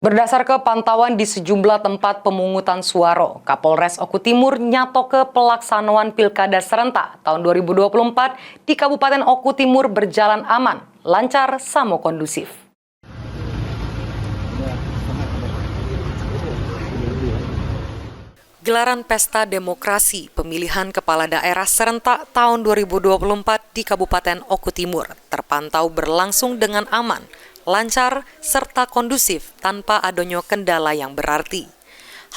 Berdasar ke pantauan di sejumlah tempat pemungutan suara, Kapolres Oku Timur nyato ke pelaksanaan Pilkada serentak tahun 2024 di Kabupaten Oku Timur berjalan aman, lancar, sama kondusif. Gelaran Pesta Demokrasi Pemilihan Kepala Daerah Serentak tahun 2024 di Kabupaten Oku Timur terpantau berlangsung dengan aman, lancar, serta kondusif tanpa adanya kendala yang berarti.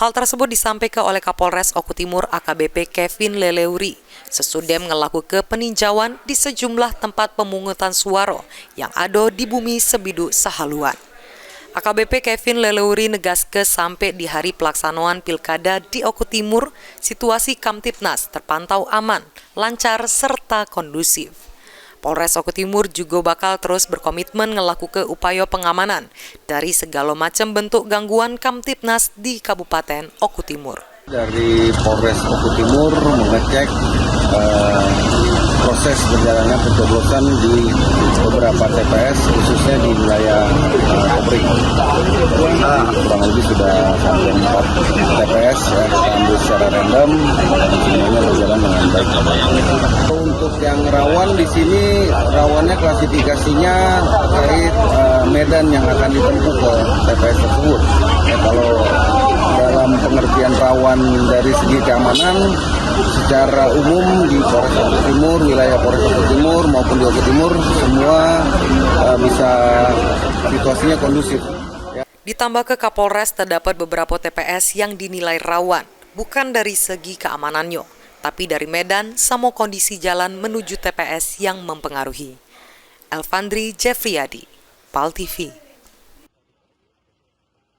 Hal tersebut disampaikan oleh Kapolres Oku Timur AKBP Kevin Leleuri sesudem ngelakukan peninjauan di sejumlah tempat pemungutan suara yang ada di bumi Sebidu Sahaluan. AKBP Kevin Leleuri negaske sampai di hari pelaksanaan Pilkada di Oku Timur, situasi Kamtipnas terpantau aman, lancar, serta kondusif. Polres Oku Timur juga bakal terus berkomitmen ngelakukan upaya pengamanan dari segala macam bentuk gangguan Kamtipnas di Kabupaten Oku Timur. Dari Polres Oku Timur mengecek proses berjalannya pencoblosan di beberapa TPS, khususnya di wilayah Kobrik. Kurang lebih sudah sampai 4 TPS ya, kita ambil secara random dan semuanya berjalan dengan baik. Untuk yang rawan di sini, rawannya klasifikasinya terkait medan yang akan ditempuh ke TPS tersebut. Ya, kalau dalam pengertian rawan dari segi keamanan, secara umum di Polres Oku Timur, wilayah Polres Oku Timur maupun di Oku Timur, semua bisa situasinya kondusif. Ditambah ke Kapolres terdapat beberapa TPS yang dinilai rawan, bukan dari segi keamanannya, tapi dari medan sama kondisi jalan menuju TPS yang mempengaruhi. Elfandri Jeffriyadi, PAL TV.